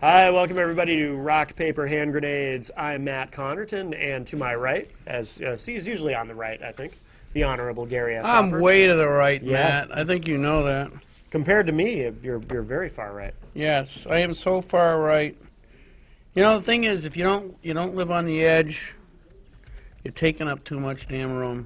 Hi, welcome everybody to Rock, Paper, Hand Grenades. I'm Matt Connerton, and to my right, as he's usually on the right, I think, the Honorable Gary S. I'm Hopper. way to the right, Yes. Matt. I think you know that. Compared to me, you're very far right. Yes, I am so far right. You know, the thing is, if you don't live on the edge, you're taking up too much damn room.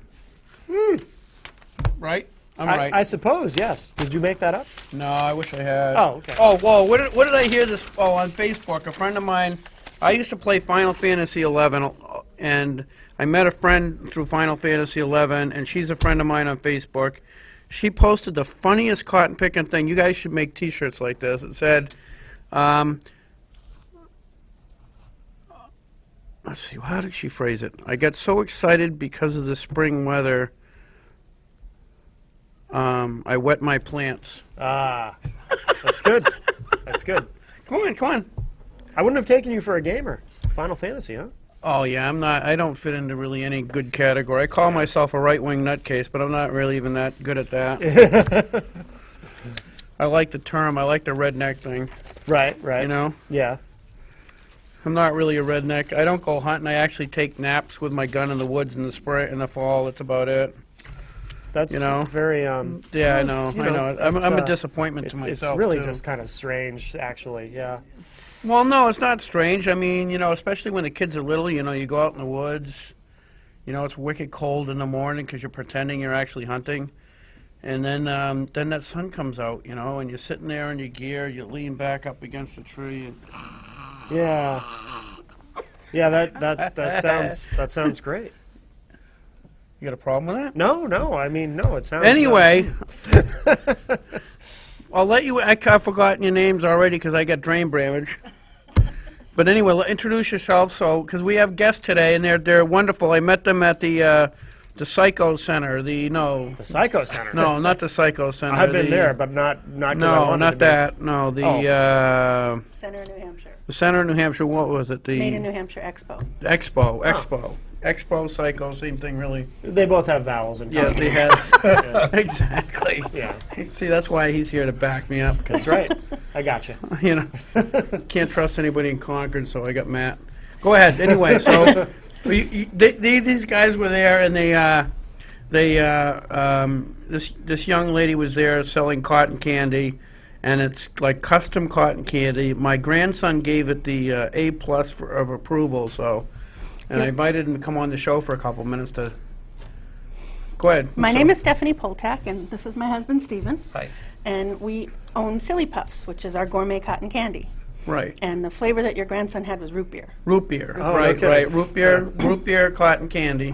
Right? I'm right. I suppose, yes. Did you make that up? No, I wish I had. Oh, okay. Oh, whoa! What did I hear this? Oh, on Facebook, a friend of mine. I used to play Final Fantasy XI, and I met a friend through Final Fantasy XI, and she's a friend of mine on Facebook. She posted the funniest cotton picking thing. You guys should make T-shirts like this. It said, let's see, how did she phrase it? I got so excited because of the spring weather. I wet my plants. Ah, that's good. That's good. Come on. I wouldn't have taken you for a gamer. Final Fantasy, huh? Oh yeah, I'm not. I don't fit into really any good category. I call myself a right-wing nutcase, but I'm not really even that good at that. I like the term. I like the redneck thing. Right. You know, Yeah. I'm not really a redneck. I don't go hunting. I actually take naps with my gun in the woods in the fall. That's about it. That's very. Yeah, well, I know. I'm a disappointment to myself. It's really too. just kind of strange, actually. Yeah. Well, no, it's not strange. I mean, especially when the kids are little, you go out in the woods. It's wicked cold in the morning because you're pretending you're actually hunting. And then that sun comes out, and you're sitting there in your gear, you lean back up against a tree. And Yeah. Yeah, that sounds great. you got a problem with that? No, I mean, no, it sounds... Anyway, I'll let you... I've forgotten your names already because I got brain damage. But anyway, introduce yourself, because we have guests today, and they're wonderful. I met them at the Psycho Center. The Psycho Center? No, not the Psycho Center. I've been there, but not 'cause I No, wanted not to that. No, the Center in New Hampshire. the Center in New Hampshire. What was it? Made in The New Hampshire Expo. Expo, Psycho, same thing, really. They both have vowels in common. Yes, he has. Exactly. Yeah, See, that's why he's here to back me up. that's right. I got you. Can't trust anybody in Concord, so I got Matt. Go ahead. Anyway, so these guys were there, and this young lady was there selling cotton candy, and it's like custom cotton candy. My grandson gave it the A+ of approval, so. And I invited him to come on the show for a couple minutes to. Go ahead. My name is Stephanie Poltak, and this is my husband, Stephen. Hi. And we own Silly Puffs, which is our gourmet cotton candy. Right. And the flavor that your grandson had was root beer. Root beer. Oh, Right, okay. right. Root beer, cotton candy.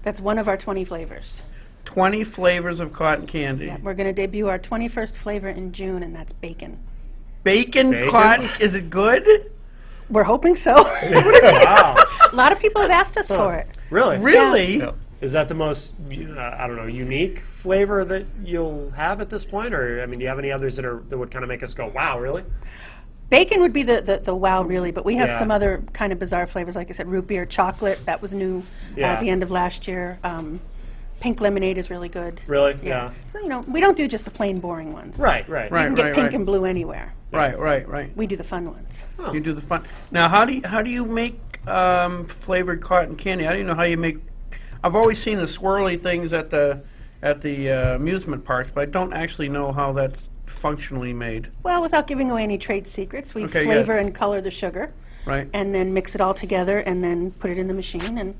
That's one of our 20 flavors. 20 flavors of cotton candy. Yeah, we're going to debut our 21st flavor in June, and that's bacon. Bacon, Bacon? cotton, is it good? We're hoping so. Wow. A lot of people have asked us for it. Really? Really? Yeah. Is that the most, unique flavor that you'll have at this point? Or, I mean, do you have any others that would kind of make us go, wow, really? Bacon would be the wow, really, but we have Yeah. some other kind of bizarre flavors. Like I said, root beer, chocolate, that was new Yeah. at the end of last year. Pink lemonade is really good. Really? Yeah. So, we don't do just the plain boring ones. Right. You can get pink and blue anywhere. Right. We do the fun ones. You do the fun. Now, how do you make flavored cotton candy? How do you know how you make? I've always seen the swirly things at the amusement parks, but I don't actually know how that's functionally made. Well, without giving away any trade secrets, we Okay, flavor and color the sugar, Right. and then mix it all together, and then put it in the machine, and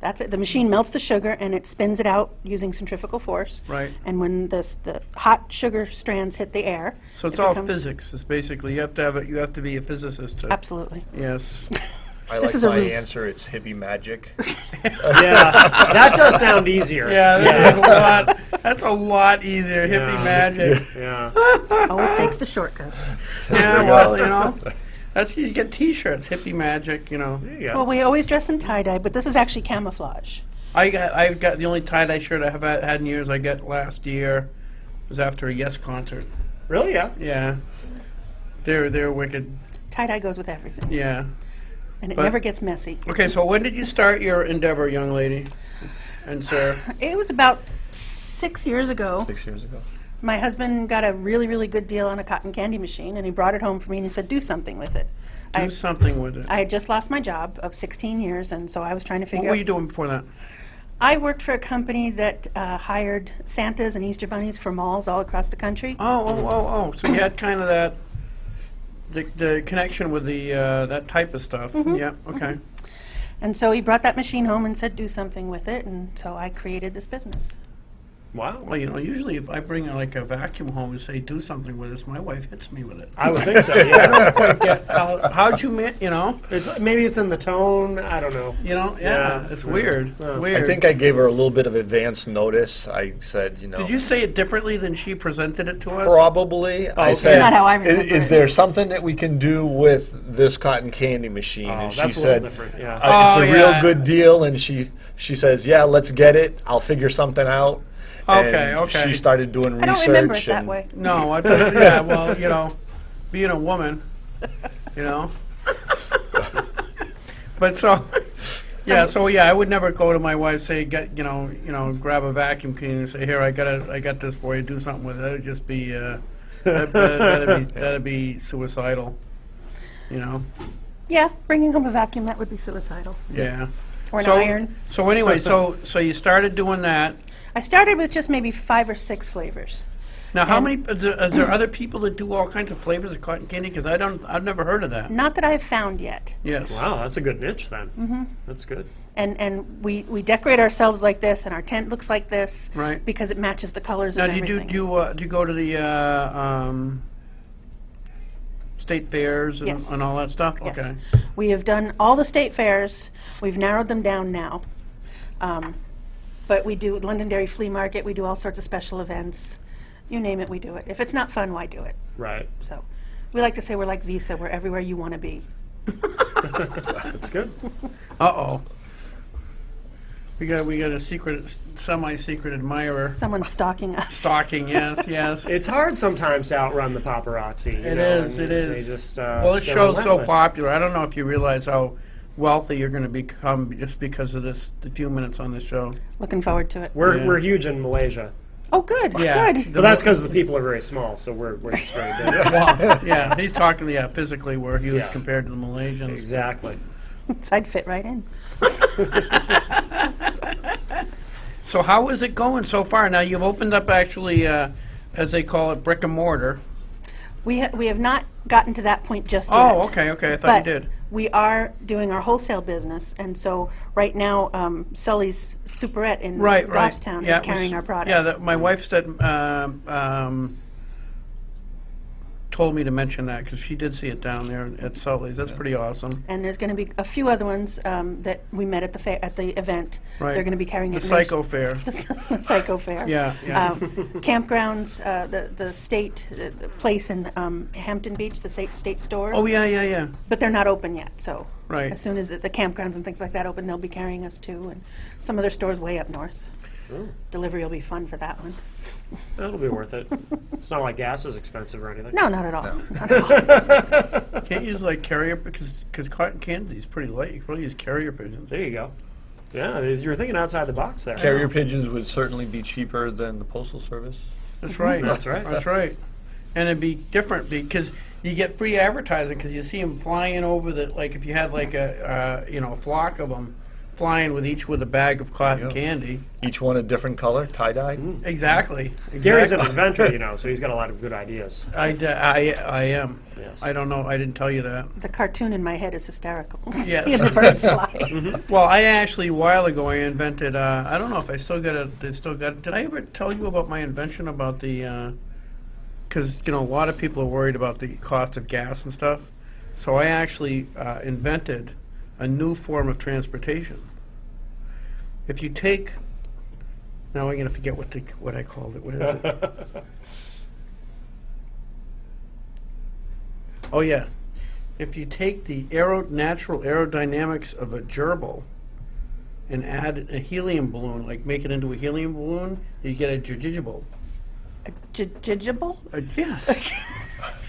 that's it. The machine melts the sugar, and it spins it out using centrifugal force. Right. And when the hot sugar strands hit the air, So it's it all becomes- physics. It's basically you have to be a physicist to. Absolutely. Yes. I This like is a my ruse. answer. It's hippie magic. Yeah. That does sound easier. That's a lot easier. Hippie magic. Yeah. Always takes the shortcuts. Yeah. Well, that's you get T-shirts. Hippie magic. There you go. Well, we always dress in tie-dye, but this is actually camouflage. I've got the only tie-dye shirt I have had in years. I got last year was after a Yes concert. Really? Yeah. Yeah. They're wicked. Tie-dye goes with everything, Yeah. and it But- never gets messy. Okay, so when did you start your endeavor, young lady and sir? It was about 6 years ago. 6 years ago. My husband got a really, really good deal on a cotton candy machine, and he brought it home for me, and he said, do something with it. Do something with it. I had just lost my job of 16 years, and so I was trying to What figure were out. you doing before that? I worked for a company that hired Santas and Easter bunnies for malls all across the country. Oh. So you had kind of that, the connection with the that type of stuff. Mm-hmm. Yeah. Okay. And so he brought that machine home and said, do something with it, and so I created this business. Wow. Well, usually if I bring like a vacuum home and say do something with this, my wife hits me with it. I would think so. Yeah. Quite get how'd you Maybe it's in the tone. I don't know. yeah, it's weird. Weird. I think I gave her a little bit of advance notice. I said, Did you say it differently than she presented it to us? probably. I okay. said, Not how I remember is it." there something that we can do with this cotton candy machine? Oh, And she that's a little said, different. Yeah. It's Oh, a yeah. real good deal. And she says, yeah, let's get it. I'll figure something out. Okay, And okay. She started doing I research. don't remember it that and- way. No, yeah, well, being a woman, But I would never go to my wife, say, grab a vacuum cleaner and say, here, I got this for you, do something with it. That'd just be, that'd be suicidal, Yeah, bringing home a vacuum, that would be suicidal. Yeah. Or an So- iron. So anyway, so you started doing that. I started with just maybe 5 or 6 flavors. Now, how And- many? Is there other people that do all kinds of flavors of cotton candy? Because I've never heard of that. Not that I've found yet. Yes. Wow, that's a good niche then. Mm-hmm. That's good. And we decorate ourselves like this, and our tent looks like this. Right. Because it matches the colors Now, of do everything. you go to the state fairs and, Yes. and all that stuff? Yes. Okay. We have done all the state fairs. We've narrowed them down now. But we do Londonderry Flea Market. We do all sorts of special events. You name it, we do it. If it's not fun, why do it? Right. So we like to say we're like Visa. We're everywhere you want to be. That's good. Uh-oh. We got a semi-secret admirer. Someone's stalking us. Stalking, yes. It's hard sometimes to outrun the paparazzi. It is. They just, Well, it they're show's so relentless. popular. I don't know if you realize how wealthy you're going to become just because of the few minutes on this show. Looking forward to it. We're huge in Malaysia. Oh, good. Yeah. Good. But that's because the people are very small, so we're just very big. Yeah, he's talking, physically we're huge Yeah. compared to the Malaysians. Exactly. I'd fit right in. So how is it going so far? Now, you've opened up actually, as they call it, brick and mortar. We have not gotten to that point just yet. Oh, okay, I thought But you did. we are doing our wholesale business, and so right now, Sully's Superette in Right. Goffstown Yeah, is carrying our product. Yeah, my wife said, told me to mention that because she did see it down there at Sully's. That's pretty awesome. And there's going to be a few other ones that we met at the event. Right. They're going to be carrying The it. Psycho Fair. The Psycho Fair. Yeah. Campgrounds, the state the place in Hampton Beach, the state store. Oh, yeah. But they're not open yet, so Right. as soon as the campgrounds and things like that open, they'll be carrying us too, and some other stores way up north. Delivery will be fun for that one. That'll be worth it. It's not like gas is expensive or anything. No, not at all. Can't use like carrier because cotton candy is pretty light. You can probably use carrier pigeons. There you go. Yeah, you're thinking outside the box there. Carrier pigeons would certainly be cheaper than the Postal Service. That's right. That's right. That's right. And it'd be different because you get free advertising because you see them flying over the like if you had like a flock of them flying with a bag of cotton Yeah. candy. Each one a different color, tie-dye. Exactly. Gary's an inventor, so he's got a lot of good ideas. I am. Yes. I don't know. I didn't tell you that. The cartoon in my head is hysterical. Yes. Seeing the birds fly. Well, I actually a while ago I invented. I don't know if I still got it. Did I ever tell you about my invention about the? Because a lot of people are worried about the cost of gas and stuff. So I actually invented a new form of transportation. If you take, now I'm going to forget what I called it. What is it? Oh yeah, if you take the natural aerodynamics of a gerbil and add a helium balloon, like make it into a helium balloon, you get a dirigible. Jigible? Yes.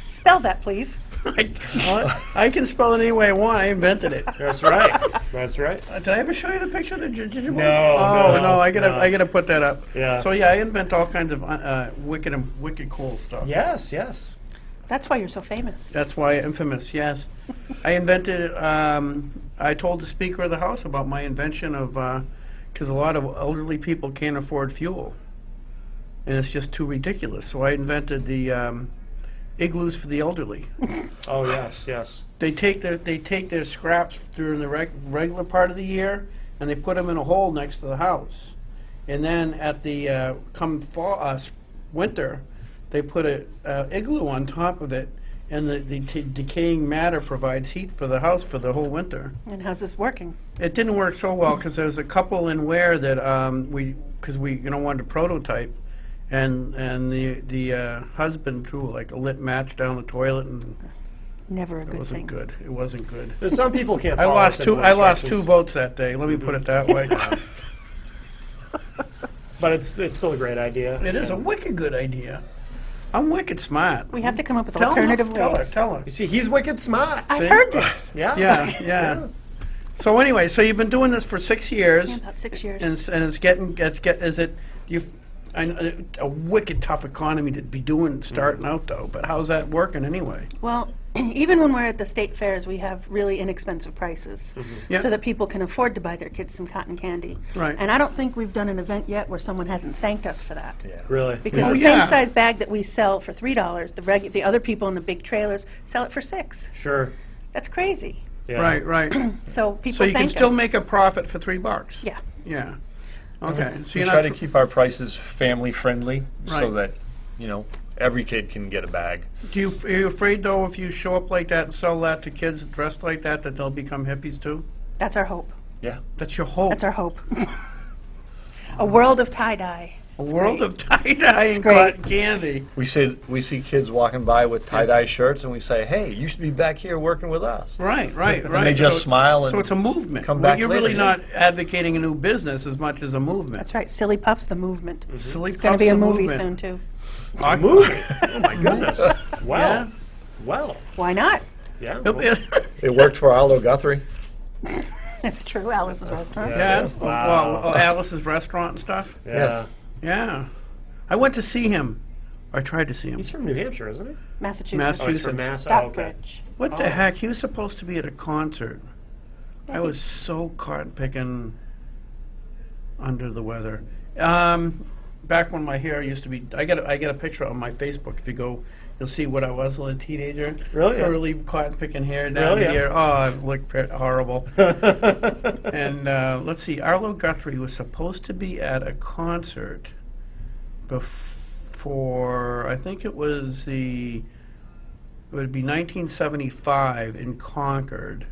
Spell that, please. I can spell it any way I want. I invented it. That's right. That's right. Did I ever show you the picture of the gingerbread? No, Oh no, I gotta put that up. Yeah. So yeah, I invent all kinds of wicked cool stuff. Yes, yes. That's why you're so famous. That's why infamous. Yes, I invented. I told the Speaker of the House about my invention of because a lot of elderly people can't afford fuel, and it's just too ridiculous. So I invented the igloos for the elderly. Oh, yes, yes. They take their scraps during the regular part of the year, and they put them in a hole next to the house. And then at the come fall winter, they put a igloo on top of it, and the decaying matter provides heat for the house for the whole winter. And how's this working? It didn't work so well because there was a couple in Ware that we wanted to prototype, and the husband threw like a lit match down the toilet, and Never a it good wasn't thing. good. It wasn't good. Some people can't I follow lost simple two. I lost 2 instructions, votes that day. Let me put it that way. But it's still a great idea. It is a wicked good idea. I'm wicked smart. We have to come up with Tell her, alternative tell her, ways. tell her. You see, he's wicked smart. I've see? heard this. Yeah. Yeah. So anyway, so you've been doing this for 6 years, Yeah, about 6 years. and it's getting is it you? I know a wicked tough economy to be doing starting out though. But how's that working anyway? Well, even when we're at the state fairs, we have really inexpensive prices Yeah. so that people can afford to buy their kids some cotton candy. Right. And I don't think we've done an event yet where someone hasn't thanked us for that. Yeah. Really? Because Oh, the yeah. same size bag that we sell for $3, the other people in the big trailers sell it for $6. Sure. That's crazy. Yeah. Right. So people So you can thank still us. make a profit for $3. Yeah. Yeah. Okay. So We you're try not to keep our prices family friendly so Right. that, every kid can get a bag. Are you afraid though if you show up like that and sell that to kids dressed like that they'll become hippies too? That's our hope. Yeah. That's your hope. That's our hope. A world of tie-dye. A It's world great. of tie-dye and great. cotton candy. We see kids walking by with tie-dye shirts, and we say, "Hey, you should be back here working with us." Right. And they just smile So and it's a movement. come back You're later, really yeah. not advocating a new business as much as a movement. That's right. Silly Puff's the movement. Silly It's going to Puff's be a the movie movement. soon, too. A movie. Oh my goodness. Wow. Yeah. Well. Why not? Yeah. It worked for Aldo Guthrie. It's true. Alice's Restaurant. Yeah. Wow. Well, Alice's restaurant and stuff. Yeah. Yes. Yeah. I went to see him. I tried to see him. He's from New Hampshire, isn't he? Massachusetts. Oh, he's from Massachusetts. Mass. Oh, okay. Stockbridge. What the heck? He was supposed to be at a concert. I was so cotton picking under the weather. Back when my hair used to be, I get a picture on my Facebook. If you go, you'll see what I was as a teenager. Really? Curly cotton picking hair down Really? here. Oh, I looked horrible. And let's see, Arlo Guthrie was supposed to be at a concert before, I think it would be 1975 in Concord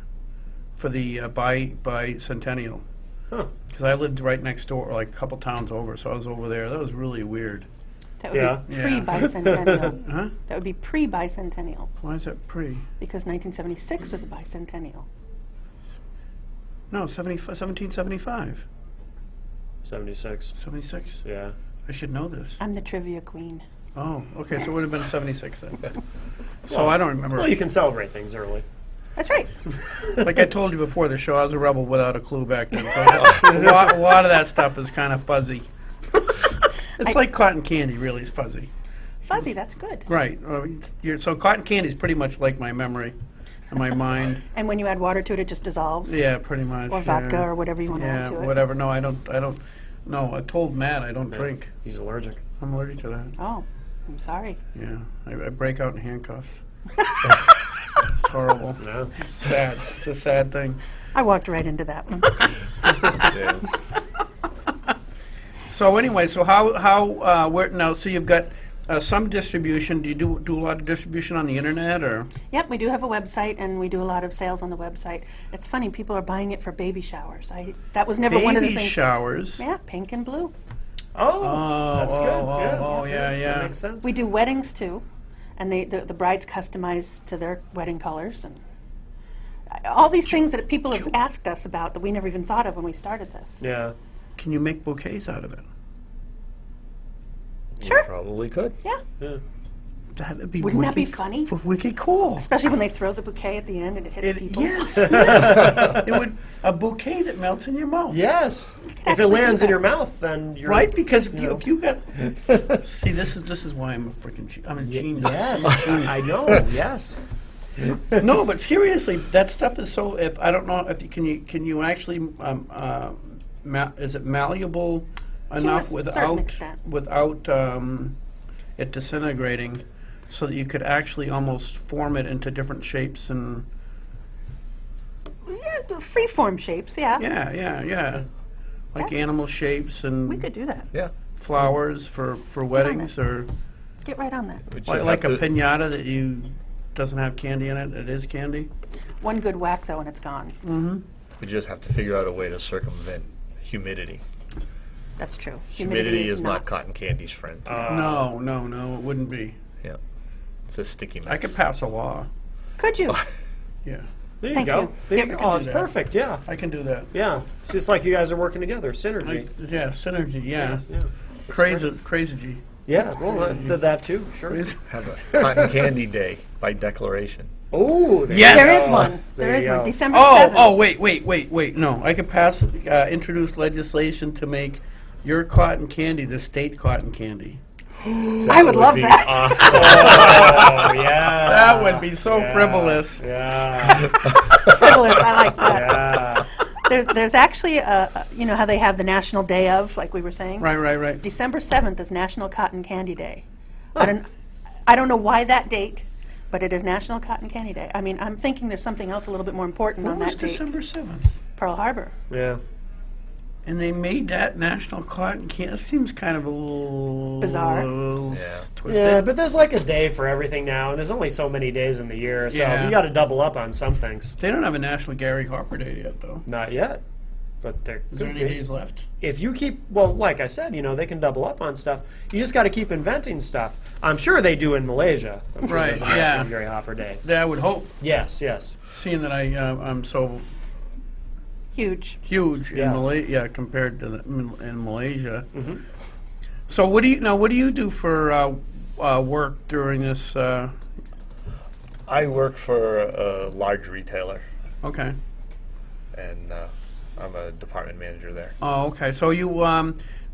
for the bicentennial. Huh. Because I lived right next door, like a couple towns over, so I was over there. That was really weird. That would Yeah. be Yeah. pre-bicentennial. Huh? That would be pre-bicentennial Why is that pre? because 1976 was a bicentennial. No, 1775. 76. 76? Yeah. I should know this. I'm the trivia queen. Oh, okay, so it would have been 76 then. So I don't remember. Well, you can celebrate things early. That's right. Like I told you before the show, I was a rebel without a clue back then. So a lot of that stuff is kind of fuzzy. It's like cotton candy, really, is fuzzy. Fuzzy, that's good. Right. So cotton candy is pretty much like my memory and my mind. And when you add water to it, it just dissolves. Yeah, pretty much. Or vodka yeah. or whatever you want to add Yeah, to it. whatever. No, I don't. No, I told Matt I don't drink. He's allergic. I'm allergic to that. Oh, I'm sorry. Yeah, I break out in handcuffs. It's horrible. No. Sad. It's a sad thing. I walked right into that one. Yeah. So anyway, so how where now? So you've got some distribution. Do you do a lot of distribution on the internet or? Yep, we do have a website, and we do a lot of sales on the website. It's funny, people are buying it for baby showers. That was never one of the Baby things. showers. Yeah, pink and blue. Oh, that's good. Yeah. That makes sense. We do weddings too, and the brides customize to their wedding colors and all these things that people have asked us about that we never even thought of when we started this. Yeah. Can you make bouquets out of it? Sure. Probably could. Yeah. Yeah. That'd be Wouldn't that be wicked- funny? Wicked cool. Especially when they throw the bouquet at the end and it hits people. Yes, yes. It would a bouquet that melts in your mouth. Yes. If it actually do lands in that. your mouth, then you're Right, because you know. if you got see, this is why I'm a freaking I'm a genius. Yes, I know. Yes. No, but seriously, that stuff is so. If I don't know if you can you actually is it malleable enough certain extent. without it disintegrating, so that you could actually almost form it into different shapes and Yeah, the free-form shapes, yeah. yeah, like animal shapes and We could do that. Yeah. flowers for weddings or Get right on that. We should like a have to- piñata that you doesn't have candy in it. It is candy. One good whack, though, and it's gone. We just have to figure out a way to circumvent humidity. That's true. Humidity is not cotton candy's friend. No, it wouldn't be. Yeah. It's a sticky mess. I could pass a law. Could you? Yeah, There you Thank go. you. There you Yep. go. Oh, it's do that. perfect. Yeah. I can do that. Yeah. It's just like you guys are working together. Synergy. Yeah, synergy. Yeah, Yeah. crazy. Yeah. Well, that too. Sure. Crazy. Have a cotton candy day by declaration. Oh. Yes. There is one. There There is you one. go. December 7th. Oh, wait. No, I could pass, introduce legislation to make your cotton candy the state cotton candy. I would love be that. Awesome. Oh, yeah. That would be so frivolous. Yeah. Frivolous. I like that. Yeah. There's actually you know how they have the National Day of, like we were saying. Right. December 7th is National Cotton Candy Day. I don't know why that date, but it is National Cotton Candy Day. I mean, I'm thinking there's something else a little bit more important What on was that date. December 7th? Pearl Harbor. Yeah. And they made that national cotton candy. It seems kind of a little Bizarre. twisted. Yeah, but there's like a day for everything now, and there's only so many days in the year, so Yeah. you got to double up on some things. They don't have a National Gary Harper Day yet, though. Not yet, but there Is there could any be. days left? If you keep, well, like I said, they can double up on stuff. You just got to keep inventing stuff. I'm sure they do in Malaysia. I'm sure Right, there's a yeah. National Gary Hopper Day. That I would hope, Yes, yes. seeing that I'm so Huge. huge Yeah. in Malaysia compared to in Malaysia. So what do you do for work during this? I work for a large retailer, Okay. and I'm a department manager there. Oh, okay. So you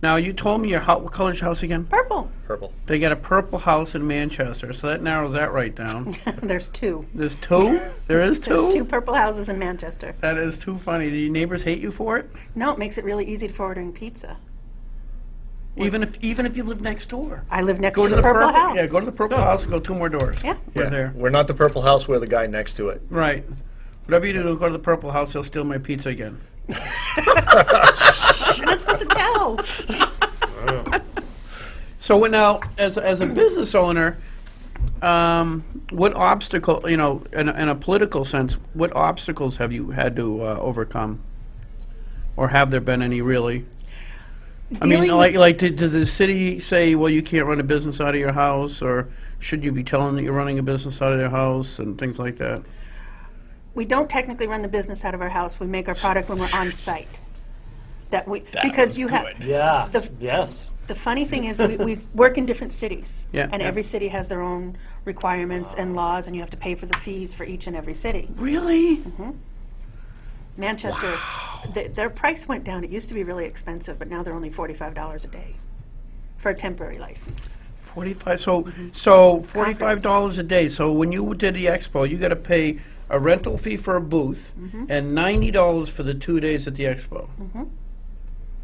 now you told me your house. What color's your house again? Purple. Purple. They got a purple house in Manchester, so that narrows that right down. There's two. There's two. There is two. There's two purple houses in Manchester. That is too funny. Do your neighbors hate you for it? No, it makes it really easy for ordering pizza. Even if you live next door. I live next Go to the purple house. Yeah, go to the purple house and go 2 more doors. Yeah. We're there. We're not the purple house. We're the guy next to it. Right. Whatever you do, don't go to the purple house. They'll steal my pizza again. You're not supposed to tell. So now, as a business owner, what obstacle, in a political sense, what obstacles have you had to overcome, or have there been any really? I mean, did the city say, well, you can't run a business out of your house, or should you be telling that you're running a business out of their house and things like that? We don't technically run the business out of our house. We make our product when we're on site. Because you have Yeah. The- Yes. the funny thing is we work in different cities, Yeah, and yeah. every city has their own requirements and laws, and you have to pay for the fees for each and every city. Really? Manchester, their price went down. It used to be really expensive, but now they're only $45 a day for a temporary license. 45. So $45 a day. So when you did the expo, you got to pay a rental fee for a booth and $90 for the 2 days at the expo.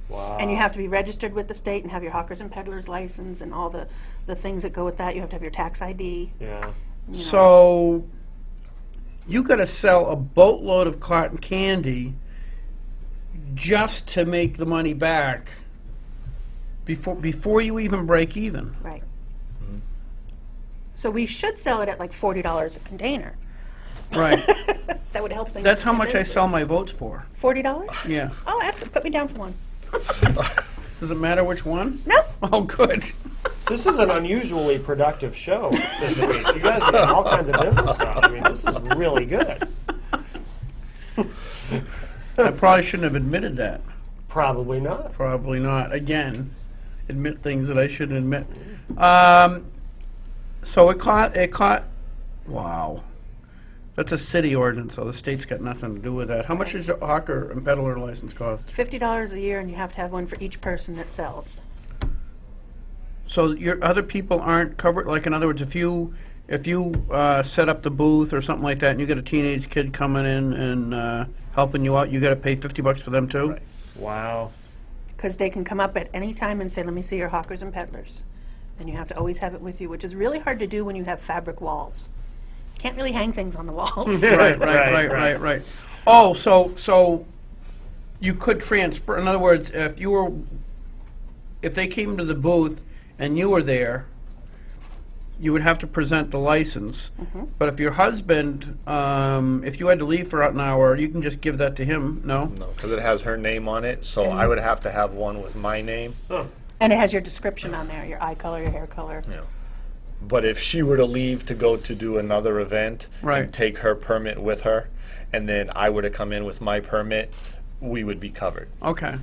Wow. And you have to be registered with the state and have your hawkers and peddlers license and all the things that go with that. You have to have your tax ID. Yeah. So you got to sell a boatload of cotton candy just to make the money back before you even break even. Right. So we should sell it at like $40 a container. Right. That would help things. That's how much I tremendously. sell my votes for. $40? Yeah. Oh, excellent. Put me down for one. Does it matter which one? No. Oh, good. This is an unusually productive show this week. You guys are doing all kinds of business stuff. I mean, this is really good. I probably shouldn't have admitted that. Probably not. Probably not. Again, admit things that I shouldn't admit. So it caught, wow. That's a city ordinance, so the state's got nothing to do with that. How much does your hawker and peddler license cost? $50 a year, and you have to have one for each person that sells. So your other people aren't covered, like in other words, if you set up the booth or something like that and you get a teenage kid coming in and helping you out, you gotta pay $50 for them too? Right. Wow. Because they can come up at any time and say, let me see your hawkers and peddlers. And you have to always have it with you, which is really hard to do when you have fabric walls. Can't really hang things on the walls. Right. Oh, so you could transfer, in other words, if they came to the booth and you were there, you would have to present the license. But if your husband, if you had to leave for an hour, you can just give that to him, no? No, because it has her name on it, so I would have to have one with my name. And it has your description on there, your eye color, your hair color. Yeah. But if she were to leave to go to do another event Right. and take her permit with her, and then I were to come in with my permit, we would be covered. Okay.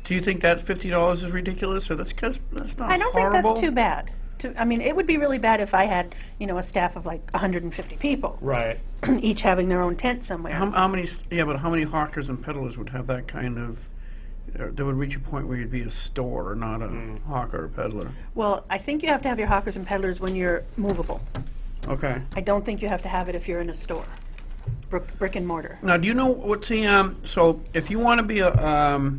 Do you think that $50 is ridiculous, or that's not I don't think horrible? that's too bad. I mean, it would be really bad if I had, a staff of like 150 people, Right. each having their own tent somewhere. How many? Yeah, but how many hawkers and peddlers would have that kind of? There would reach a point where you'd be a store, not a hawker or peddler. Well, I think you have to have your hawkers and peddlers when you're movable. Okay. I don't think you have to have it if you're in a store, brick and mortar. Now, do you know what's the so if you want to be a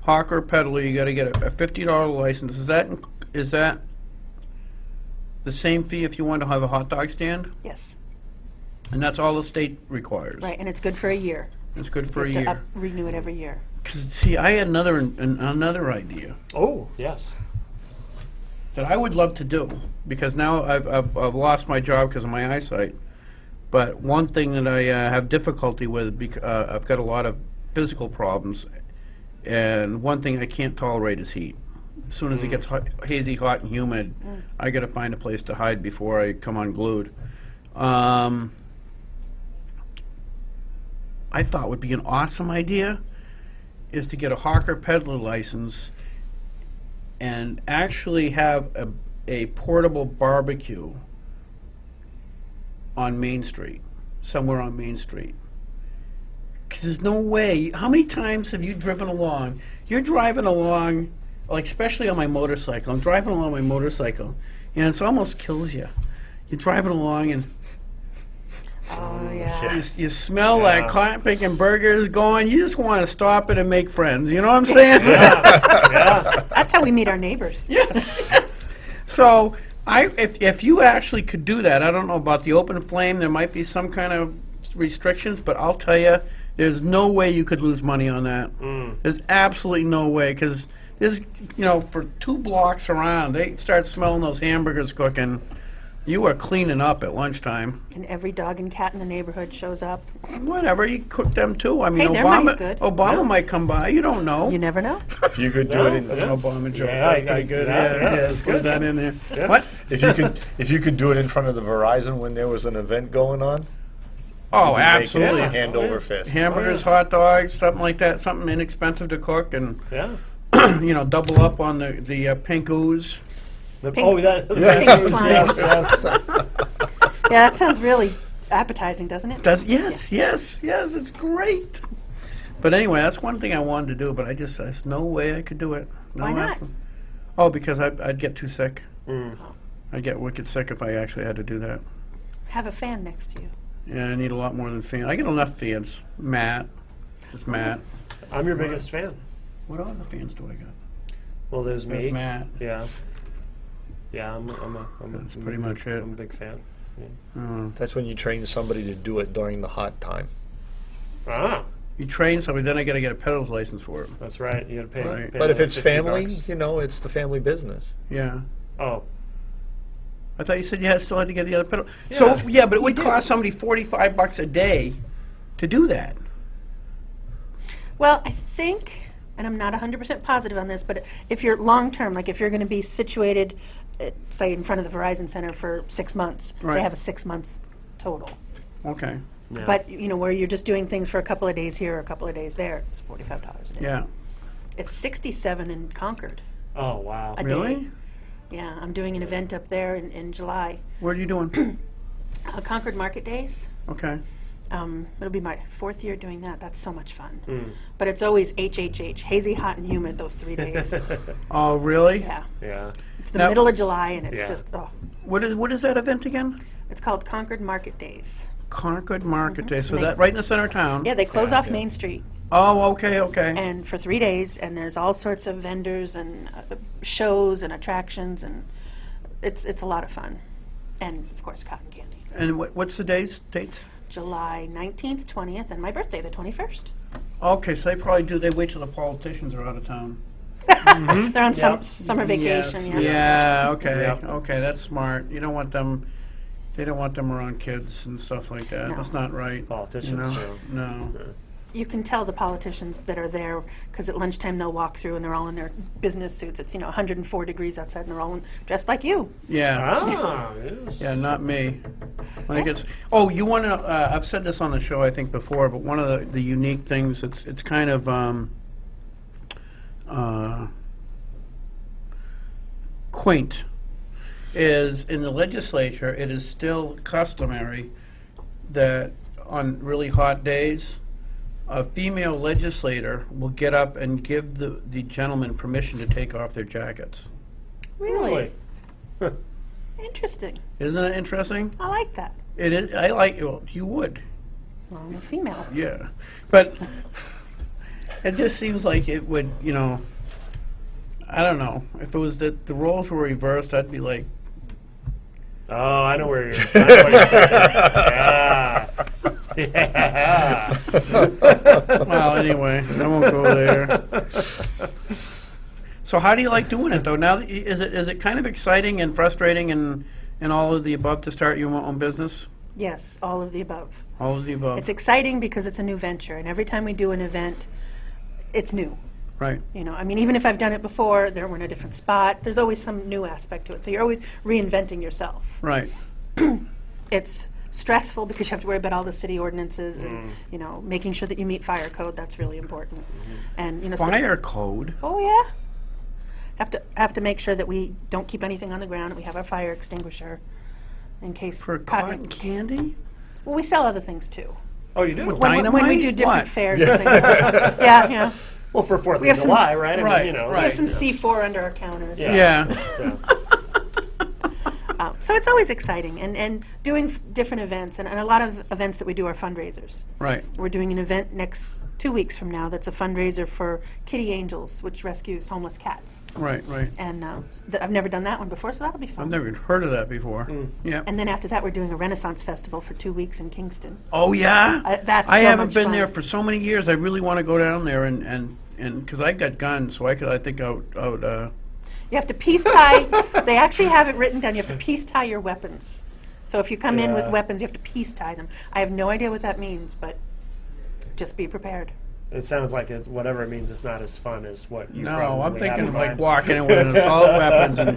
hawker or peddler, you got to get a $50 license. Is that the same fee if you want to have a hot dog stand? Yes, And that's all the state requires. right, and it's good for a year. It's good for a You have to year. renew it every year. 'Cause, see, I had another idea Oh, yes. that I would love to do, because now I've lost my job because of my eyesight. But one thing that I have difficulty with, I've got a lot of physical problems, and one thing I can't tolerate is heat. As soon as it gets hazy, hot, and humid, I got to find a place to hide before I come unglued. I thought would be an awesome idea is to get a hawker peddler license and actually have a portable barbecue on Main Street, somewhere on Main Street. Because there's no way. How many times have you driven along? You're driving along, like especially on my motorcycle. I'm driving along my motorcycle, and it almost kills you. You're driving along and Oh, yeah. you smell that cotton picking burgers going. You just want to stop it and make friends. You know what I'm saying? That's how we meet our neighbors. Yes. So if you actually could do that, I don't know about the open flame. There might be some kind of restrictions, but I'll tell you, there's no way you could lose money on that. There's absolutely no way, because there's, for 2 blocks around, they start smelling those hamburgers cooking. You are cleaning up at lunchtime. And every dog and cat in the neighborhood shows up. Whatever, you cook them too. I mean, Hey, their money's good. Obama might come by. You don't know. You never know. If you could do it in, That's an Obama joke. Yeah, That's pretty good. yeah, Let's put that in there. Yeah. What? if you could do it in front of the Verizon when there was an event going on, Oh, you'd make it absolutely. hand over fist. Hamburgers, hot dogs, something like that. Something inexpensive to cook, and Yeah. double up on the pink ooze. The, Pink- oh, that. pink slime. Yes. Yeah, that sounds really appetizing, doesn't it? Yes, it's great. But anyway, that's one thing I wanted to do, but there's no way I could do it. No Why not? absolute- Oh, because I'd get too sick. I'd get wicked sick if I actually had to do that. Have a fan next to you. Yeah, I need a lot more than fans. I get enough fans. Matt. Just Matt. I'm your biggest fan. What other fans do I got? Well, there's me. There's Matt. Yeah. Yeah, I'm That's pretty much it. I'm a big fan. That's when you train somebody to do it during the hot time. Ah, You train somebody, then I got to get a peddler's license for it. that's right. You got to pay. Right. pay But if like it's 50 family, bucks. it's the family business. Yeah. Oh, I thought you said you still had to get the other pedal. So yeah, but it would cost somebody $45 a day to do that. Well, I think, and I'm not 100% positive on this, but if you're long-term, like if you're going to be situated, say, in front of the Verizon Center for 6 months, Right. they have a 6-month total. Okay. yeah. But, where you're just doing things for a couple of days here or a couple of days there, it's $45 a day. Yeah. It's $67 in Concord Oh, wow. a day. Really? Yeah, I'm doing an event up there in July. What are you doing? Concord Market Days. Okay. It'll be my 4th year doing that. That's so much fun. Hmm. But it's always HHH, hazy, hot, and humid those 3 days. Oh, really? Yeah. Yeah. It's the Now- middle of July, and it's Yeah. just, oh. What is that event again? It's called Concord Market Days. Concord Market Day. So They- that right in the center of town. Yeah, they close Yeah, off yeah. Main Street. Oh, okay, okay. And for 3 days, and there's all sorts of vendors and shows and attractions, and it's a lot of fun. And, of course, cotton candy. And what's the dates? July 19th, 20th, and my birthday, the 21st. Okay, so they wait till the politicians are out of town. They're on Yep. summer vacation. Yes. Yeah. Yeah, okay. Yep. Okay, that's smart. You don't want them, they don't want them around kids and stuff like that. No. That's not right. Politicians, You know? so. No. You can tell the politicians that are there because at lunchtime they'll walk through and they're all in their business suits. It's 104 degrees outside and they're all dressed like you. Yeah. Ah, yes. Yeah, not me. When it gets, you want to? I've said this on the show, I think before, but one of the unique things, it's kind of quaint, is in the legislature. It is still customary that on really hot days, a female legislator will get up and give the gentleman permission to take off their jackets. Really? Really? Interesting. Isn't it interesting? I like that. It is. I like. Well, you would. Well, I'm a female. Yeah, but it just seems like it would, I don't know. If it was that the roles were reversed, I'd be like, Oh, I know where you're. I know where you're yeah. Yeah. well, anyway, I won't go there. So how do you like doing it, though? Now, is it kind of exciting and frustrating and all of the above to start your own business? Yes, all of the above. All of the above. It's exciting because it's a new venture, and every time we do an event, it's new. Right. Even if I've done it before, we're in a different spot. There's always some new aspect to it. So you're always reinventing yourself. Right. It's stressful because you have to worry about all the city ordinances and, making sure that you meet fire code. That's really important. And, Fire code. Oh, yeah. Have to make sure that we don't keep anything on the ground. We have our fire extinguisher in case. For cotton candy? Well, we sell other things too. Oh, you do? What, When we Dynamite? do different What? fairs and things like that. Yeah. Well, for 4th We have of some July, s- right? Right, I mean, We right. have some C4 under our counters. Yeah. Yeah. Yeah. So it's always exciting. And doing different events. And a lot of events that we do are fundraisers. Right. We're doing an event next 2 weeks from now that's a fundraiser for Kitty Angels, which rescues homeless cats. Right. Right. And I've never done that one before, so that'll be fun. I've never heard of that before. Yeah. And then after that, we're doing a Renaissance Festival for 2 weeks in Kingston. Oh yeah, That's I so haven't much been fun. there for so many years. I really want to go down there and because I got guns, so I think I would. You have to peace tie. They actually have it written down. You have to peace tie your weapons. So if you come in with Yeah. weapons, you have to peace tie them. I have no idea what that means, but just be prepared. It sounds like it's whatever it means. It's not as fun as what you. No, probably I'm have thinking in like mind. walking in with an assault weapons and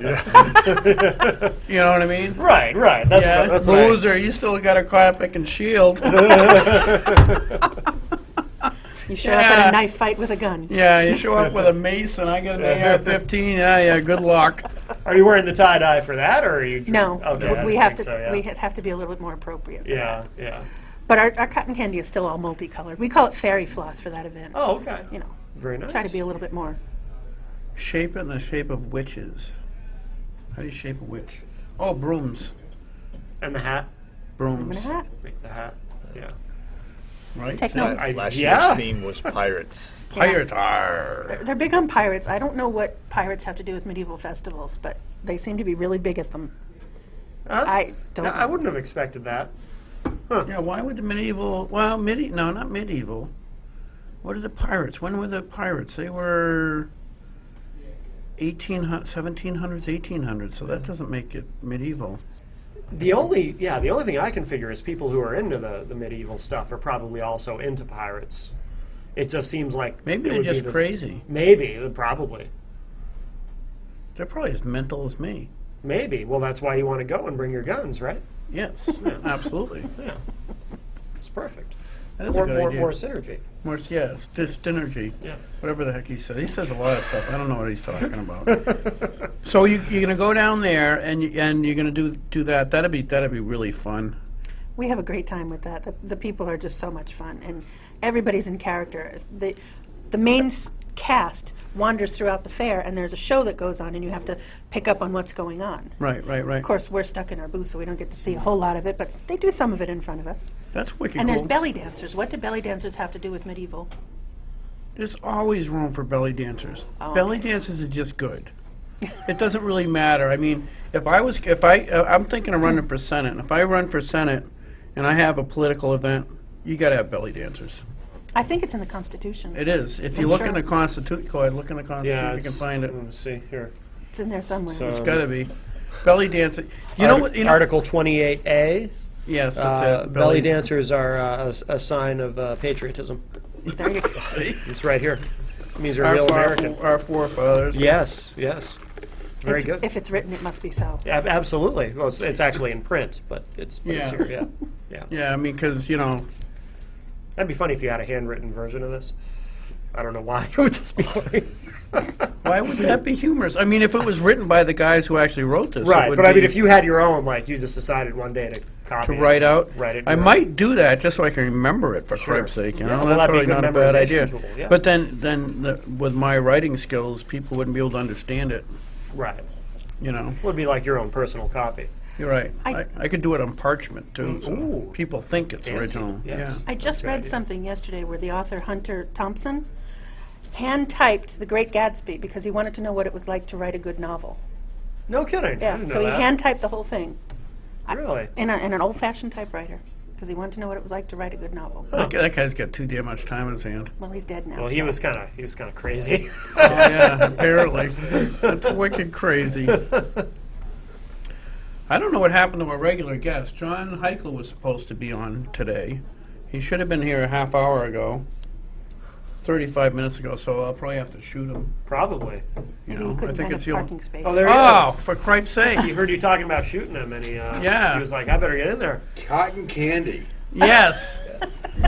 you know what I mean? Right. That's Yeah, what. That's what I- loser. You still got a clapback and shield. You show up at a knife fight with a gun. Yeah, you show up with a mace and I got an AR-15. Yeah, good luck. Are you wearing the tie dye for that, or are you? No, Okay. I we didn't have think to. So, yeah. We have to be a little bit more appropriate. For Yeah. that. Yeah. But our cotton candy is still all multicolored. We call it fairy floss for that event. Oh, okay. Very nice. Try to be a little bit more. Shape it in the shape of witches. How do you shape a witch? Oh, brooms. And the hat. Brooms. I'm gonna hat. Make the hat. Yeah. Right? Take notes. Last yeah. year's theme was pirates. Pirates are. They're big on pirates. I don't know what pirates have to do with medieval festivals, but they seem to be really big at them. That's, don't I know. wouldn't have expected that. Yeah, why would the medieval? Well, no, not medieval. What are the pirates? When were the pirates? They were 1700s, 1800s. So that doesn't make it medieval. The only thing I can figure is people who are into the medieval stuff are probably also into pirates. It just seems like Maybe it they're would be just crazy. Maybe, probably. They're probably as mental as me. Maybe. Well, that's why you want to go and bring your guns, right? Yes, absolutely. Yeah. It's perfect. That is a good idea. More synergy. More, yeah, it's synergy. Yeah. Whatever the heck he said. He says a lot of stuff. I don't know what he's talking about. So you're going to go down there and you're going to do that. That'd be really fun. We have a great time with that. The people are just so much fun, and everybody's in character. The main cast wanders throughout the fair, and there's a show that goes on, and you have to pick up on what's going on. Right. Of course, we're stuck in our booth, so we don't get to see a whole lot of it, but they do some of it in front of us. That's wicked And cool. there's belly dancers. What do belly dancers have to do with medieval? There's always room for belly dancers. Oh, Belly okay. dancers are just good. It doesn't really matter. I mean, I'm thinking of running for Senate. And if I run for Senate and I have a political event, you got to have belly dancers. I think it's in the Constitution. It is. If you I'm look sure. in the Constitution, go ahead, look in the Constitution, Yeah, you can find it. Let me see here. It's in there somewhere. So- It's got to be. Belly dancing. You know what? Article 28A. Yes, that's it. Belly dancers are a sign of patriotism. There you go. It's right here. It means you're a Our, real American. our forefathers. Yes. Very It's- good. If it's written, it must be so. Yeah, absolutely. Well, it's actually in print, but it's Yes. here. Yeah. Yeah, I mean, because, That'd be funny if you had a handwritten version of this. I don't know why. It would just be funny. why wouldn't that be humorous? I mean, if it was written by the guys who actually wrote this. it Right, would but I mean, be- if you had your own, like you just decided one day to copy to write it, out. write it. I might do that just so I can remember it, for Sure. crip's sake. You Yeah, know, well, that's that'd be probably a not good a bad memorization idea. tool, yeah. But with my writing skills, people wouldn't be able to understand it. Right. You know, Would be like your own personal copy. you're right. I- I could do it on parchment too, so Ooh. people think it's Fancy, original. yes. I just a good read idea. something yesterday where the author Hunter Thompson hand-typed The Great Gatsby because he wanted to know what it was like to write a good novel. No kidding. I Yeah, didn't so know he that. hand-typed the whole thing Really? in an old-fashioned typewriter because he wanted to know what it was like to write a good novel. That guy's got too damn much time in his hand. Well, he's dead now. Well, he so- was kind of crazy. Yeah, apparently. That's wicked crazy. I don't know what happened to our regular guest. John Heichel was supposed to be on today. He should have been here a half hour ago, 35 minutes ago, so I'll probably have to shoot him. Probably. You Maybe know, he I couldn't think find it's a the parking only... space. Oh, there he Oh, is. for cripe's sake. He heard you talking about shooting him, and Yeah. he was like, "I better get in there." Cotton candy. Yes.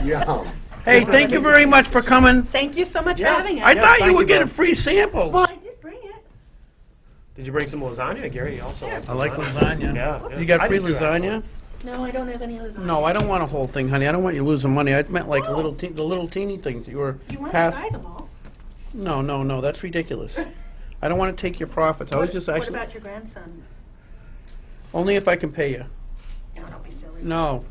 Yum. Hey, thank you very much for coming. Thank you so much Yes. for having I us. Yes, thought thank you were you, getting Bill. free samples. Well, I did bring it. Did you bring some lasagna, Gary? You also likes I like lasagna. lasagna. Yeah. You got I free do too, lasagna? actually. No, I don't have any lasagna. No, I don't want a whole thing, honey. I don't want you losing money. I meant like the little teeny things that you were You want pass- to buy them all. No, that's ridiculous. I don't want to take your profits. I was just What actually about your grandson? only if I can pay you. No, don't be silly. No,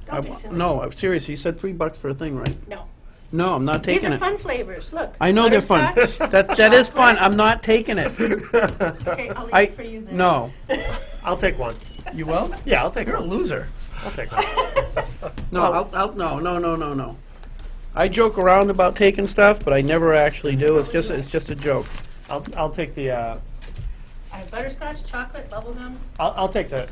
Don't be silly. no. I'm serious. You said $3 for a thing, right? No. No, I'm not These taking are it. fun flavors. Look. I know they're fun. Butterscotch. That is fun. I'm not taking it. Okay, I'll leave I it for you then. no. I'll take one. You will? Yeah, I'll take You're a one. loser. I'll take one. No, no. I joke around about taking stuff, but I never actually do. It's just a joke. I'll take the. I have butterscotch, chocolate, bubblegum. I'll take the.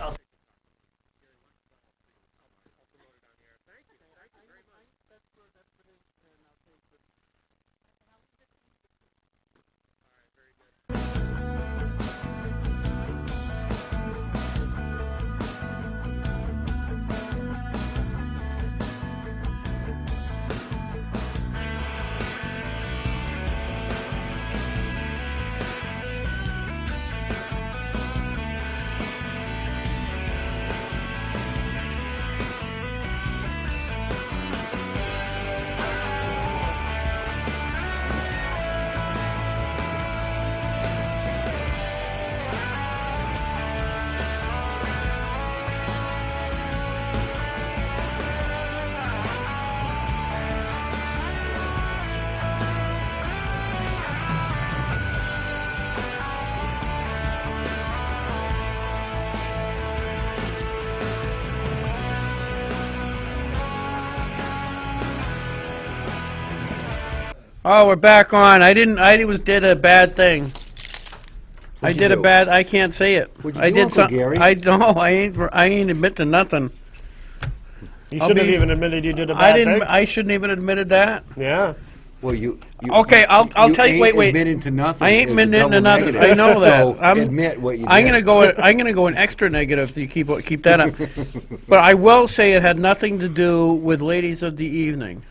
Oh, we're back on. I did a bad thing. I What'd you did a do? bad. I can't say it. What'd you I do, did Uncle something. Gary? I ain't admitting nothing. You I'll shouldn't have be- even admitted you did a I bad didn't. thing. I shouldn't even admitted that. Yeah. Well, you Okay, I'll tell you. Wait, wait. Admitting to nothing. I ain't is a admitting to double nothing. negative. I know that. So I'm- admit what you I'm did. gonna go an extra negative. So you keep that up. But I will say it had nothing to do with ladies of the evening.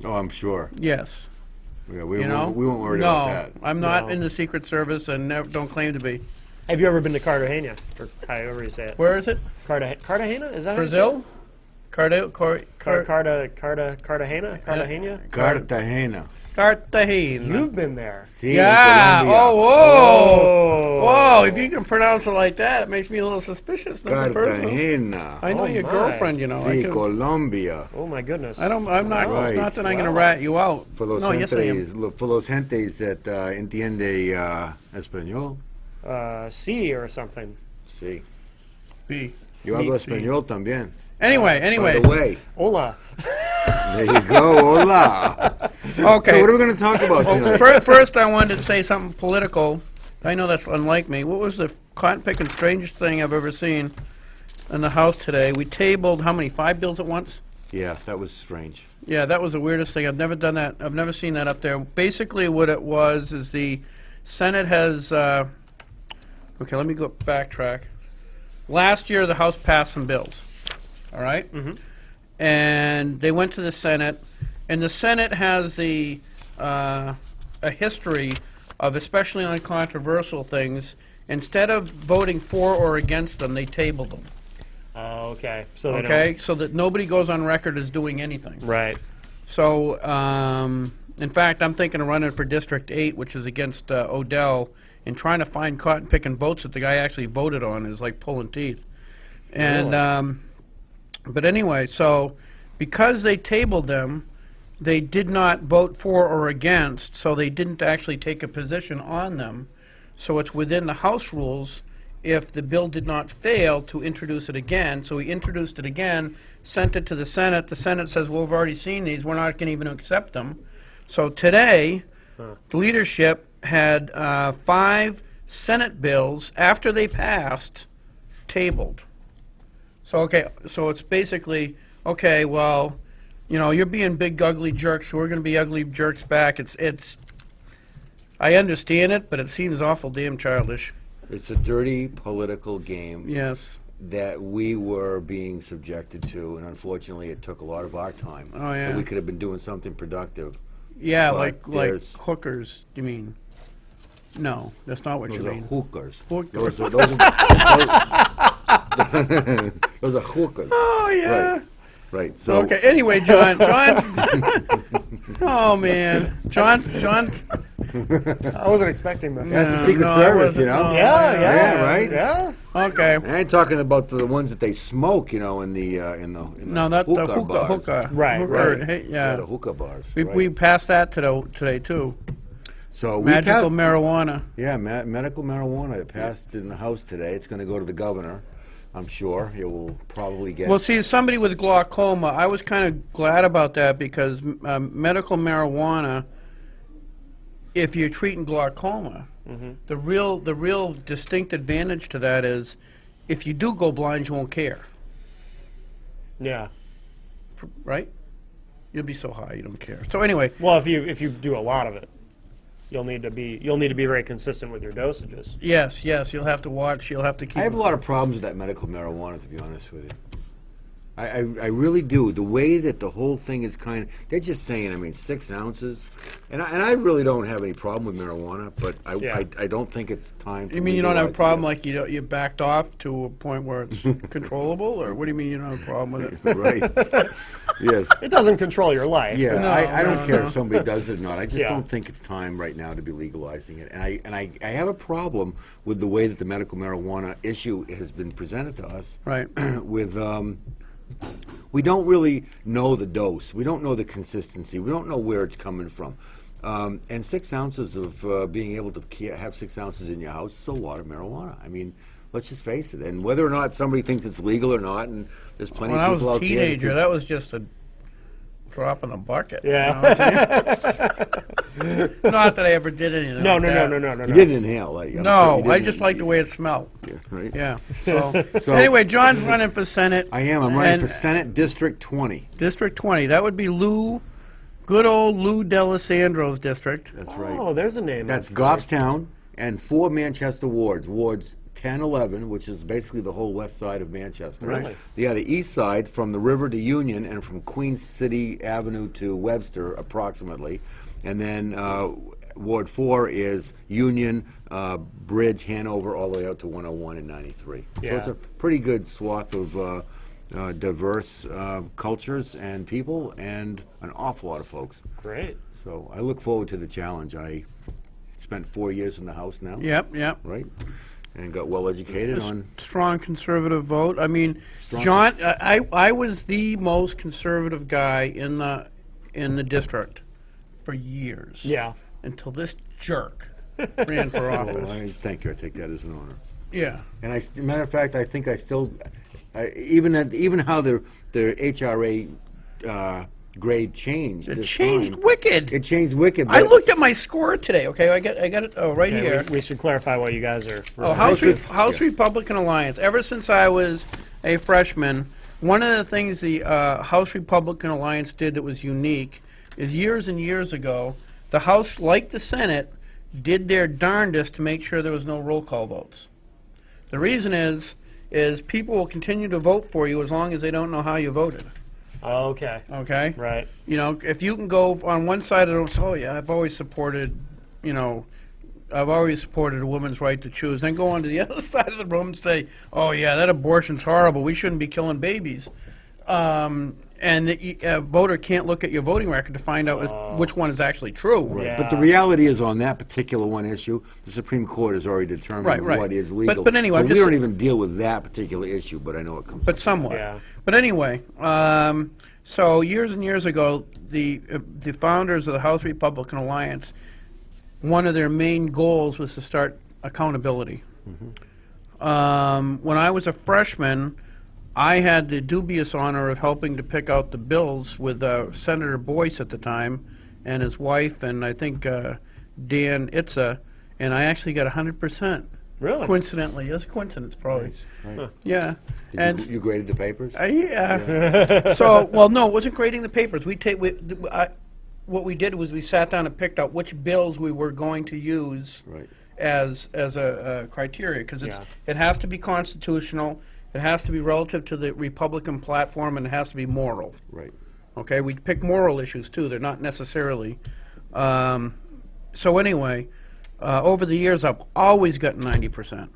Oh, I'm sure. Yes, Yeah, we you know. we won't worry no, about that. I'm not No. in the Secret Service and don't claim to be. Have you ever been to Cartagena, or however you say it? Where is it? Cartagena? Is that how you say it? Brazil? Cartagena? Cartagena? Cartagena. Cartagena. You've been there. See, Yeah. Colombia. Oh, whoa. Oh. Whoa. If you can pronounce it like that, it makes me a little suspicious. Not the person. Cartagena. I know Oh, your my. girlfriend. You know. I See, can, Colombia. Oh my goodness. I'm not. Right. It's not that I'm going to Wow. rat you out. For los no, yes I am. gentes, for los gentes that entiende español. C or something. Sí. B. Yo hablo Me too. español también. Anyway. By the way, Hola. there you go. Hola. Okay. So what are we going to talk about tonight? First, I wanted to say something political. I know that's unlike me. What was the cotton picking strangest thing I've ever seen in the House today? We tabled how many? 5 bills at once? Yeah, that was strange. Yeah, that was the weirdest thing. I've never done that. I've never seen that up there. Basically, what it was is the Senate has. Okay, let me go backtrack. Last year, the House passed some bills. All right? And they went to the Senate, and the Senate has a history of, especially on controversial things, instead of voting for or against them, they table them. Oh, okay. So they Okay? So that nobody goes on record as doing anything. don't. Right. So, in fact, I'm thinking of running for District 8, which is against Odell, and trying to find cotton-picking votes that the guy actually voted on is like pulling teeth. And, Really? but anyway, so because they tabled them, they did not vote for or against, so they didn't actually take a position on them. So it's within the House rules if the bill did not fail to introduce it again. So he introduced it again, sent it to the Senate. The Senate says, well, we've already seen these. We're not going to even accept them. So today, the leadership had 5 Senate bills, after they passed, tabled. So, okay, so it's basically, okay, well, you know, you're being big, ugly jerks, so we're going to be ugly jerks back. It's. I understand it, but it seems awful damn childish. It's a dirty political game Yes. that we were being subjected to, and unfortunately, it took a lot of our time. Oh, yeah. We could have been doing something productive. Yeah, But like there's- hookers, you mean? No, that's not what Those you are mean. hookers. Hookers. Those those are hookers. Oh, yeah. Right. Right. So Okay, anyway, John. Oh, man. John. I wasn't expecting this. that's the Secret no, I Service, you wasn't- know. no. Yeah, right? Yeah. Okay. And I ain't talking about the ones that they smoke, you know, in the No, that's the hookah bars. hookah. Right, Hookah, right. hey, Yeah, yeah. the hookah bars. We, right. we passed that today, too. so we Magical passed, marijuana. yeah, medical marijuana. It passed in the House today. It's going to go to the governor. I'm sure he will probably get. Well, see, as somebody with glaucoma, I was kind of glad about that because medical marijuana, if you're treating glaucoma, the real distinct advantage to that is if you do go blind, you won't care, Yeah. right? You'll be so high, you don't care. So anyway, Well, if you do a lot of it, you'll need to be very consistent with your dosages. yes, you'll have to watch. You'll have to keep. I have a lot of problems with that medical marijuana, to be honest with you. I really do. The way that the whole thing is they're just saying, 6 ounces. And I really don't have any problem with marijuana, but Yeah. I don't think it's time to You mean you don't have a legalize it problem yet. like you backed off to a point where it's controllable, or what do you mean you don't have a problem with it? Right. Yes. It doesn't control your life. Yeah, No, I don't no, care no. if somebody does it or not. I just Yeah. don't think it's time right now to be legalizing it. And I have a problem with the way that the medical marijuana issue has been presented to us. Right. With we don't really know the dose. We don't know the consistency. We don't know where it's coming from. And 6 ounces of being able to have 6 ounces in your house is a lot of marijuana. I mean, let's just face it. And whether or not somebody thinks it's legal or not, and there's plenty When I of was people a out there. teenager, that was just a drop in the bucket. you Yeah. know what I'm saying? Not that I ever did anything. No, like no, that. no, no, no, no, You no. didn't inhale, like I'm sure No, you didn't I just like the way it smelled. Yeah, right. Yeah. So, So- anyway, John's running for Senate. I am. I'm running and for Senate District 20. District 20. That would be Lou good old Lou D'Alessandro's district. That's right. Oh, there's a name. That's Goffstown and 4 Manchester wards. Wards 10, 11, which is basically the whole west side of Manchester. Really? The other east side, from the river to Union and from Queen City Avenue to Webster, approximately. And then Ward 4 is Union, Bridge, Hanover, all the way out to 101 and 93. Yeah. So it's a pretty good swath of diverse cultures and people and an awful lot of folks. Great. So I look forward to the challenge. I spent 4 years in the House now, Yep, yep. right? And got well educated on. Strong conservative vote. I mean, Strong- John, I was the most conservative guy in the district for years. Yeah. Until this jerk ran for Well, office. I thank you. I take that as an honor. Yeah. And matter of fact, I think I still, even how the HRA grade changed. It this changed time. wicked. It changed wicked. I but- looked at my score today. Okay, I got it. Oh, right Okay, here. we should clarify what you guys are. Oh, referring House Republican Alliance. Ever since I was a freshman, one of the things the House Republican Alliance did that was unique is years and years ago, the House, like the Senate, did their darndest to make sure there was no roll call votes. The reason is people will continue to vote for you as long as they don't know how you voted. Okay. Okay? Right. You know, if you can go on one side of the, oh yeah, I've always supported, I've always supported a woman's right to choose, then go on to the other side of the room and say, oh yeah, that abortion's horrible, we shouldn't be killing babies. And a voter can't look at your voting record to find out which one is actually true. Yeah. But the reality is, on that particular one issue, the Supreme Court has already determined Right. what is legal. But anyway, so I'm we just don't sa- even deal with that particular issue. But I know it comes. But somewhat. Yeah. But anyway, so years and years ago, the founders of the House Republican Alliance, one of their main goals was to start accountability. When I was a freshman, I had the dubious honor of helping to pick out the bills with Senator Boyce at the time and his wife, and I think Dan Itza, and I actually got 100%. Really? Coincidentally, it's a coincidence, probably. Right. Yeah. Did And you graded the papers? yeah. So, well, no, it wasn't grading the papers. What we did was we sat down and picked out which bills we were going to use Right. as a criteria, because Yeah. it has to be constitutional, it has to be relative to the Republican platform, and it has to be moral. Right. Okay, we pick moral issues too. They're not necessarily. So anyway, over the years, I've always gotten 90%.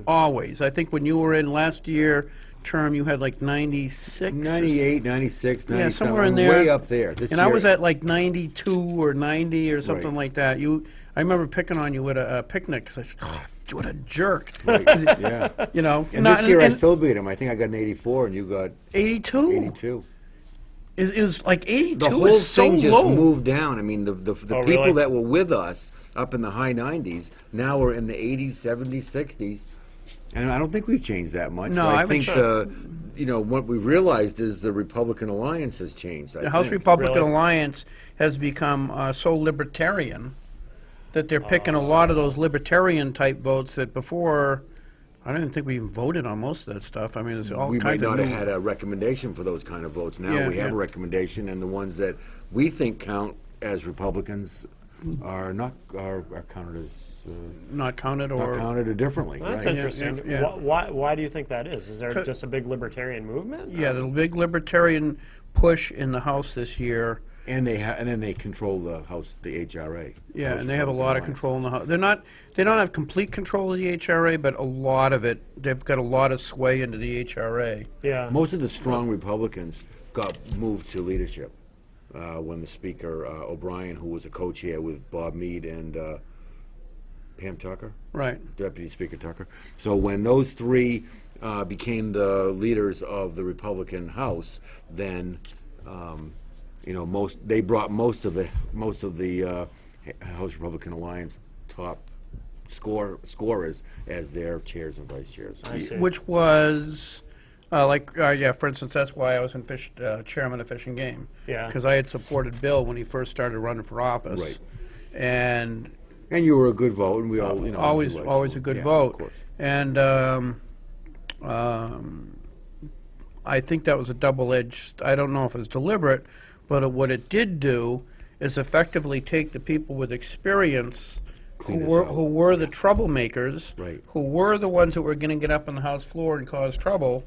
Always. I think when you were in last year term, you had like 96. 98, 96, 97. Yeah, somewhere in I'm there. Way up there. This And I year- was at like 92 or 90 or something Right. like that. I remember picking on you at a picnic because I said, "Oh, what a jerk." Yeah. You know, And not- this year I and still beat him. I think I got an 84, and you got 82. 82. It was like 82 The whole is so thing just low. moved down. I mean, the Oh, people really? that were with us up in the high 90s now are in the 80s, 70s, 60s. And I don't think we've changed that much. No, but I I would think what we've realized is the Republican Alliance has changed. The House think. Republican Really? Alliance has become so libertarian that they're picking a lot of those libertarian type votes that before, I don't even think we even voted on most of that stuff. I mean, there's all We might kinds of not have new- had a recommendation for those kind of votes. Now Yeah, we have yeah. a recommendation, and the ones that we think count as Republicans are not are counted as not counted not or counted differently. That's right? interesting. yeah. Why do you think that is? Is there Co- just a big libertarian movement? yeah, the big libertarian push in the House this year. And then they control the House, the HRA. Yeah, House and they have a Republican lot of Alliance. control in the House. They don't have complete control of the HRA, but a lot of it. They've got a lot of sway into the HRA. Yeah. Most of the strong Republicans got moved to leadership when the Speaker O'Brien, who was a co-chair with Bob Meade and Pam Tucker, Right. Deputy Speaker Tucker. So when those three became the leaders of the Republican House, then they brought most of the House Republican Alliance top scorers as their chairs and vice chairs. I see. Which was, for instance, that's why I was in chairman of Fish and Game. Yeah. Because I had supported Bill when he first started running for office. Right. And And you were a good vote, and we all, always liked always you. a good Yeah, vote. Of course. And I think that was a double-edged. I don't know if it was deliberate, But what it did do is effectively take the people with experience Clean us out. who were the troublemakers, Right. who were the ones that were going to get up on the House floor and cause trouble,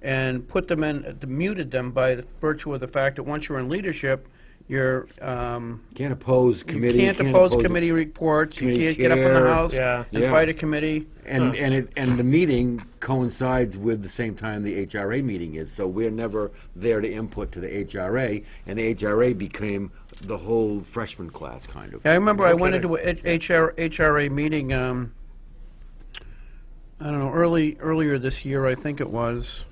and put them in, muted them by the virtue of the fact that once you're in leadership, you're Can't oppose you committee. can't oppose committee reports. You committee can't get up in the chair. House Yeah. and Yeah. fight a committee. And the meeting coincides with the same time the HRA meeting is, so we're never there to input to the HRA, and the HRA became the whole freshman class kind of. Yeah, I remember I went kidding. into a HRA meeting. I don't know, earlier this year. I think it was.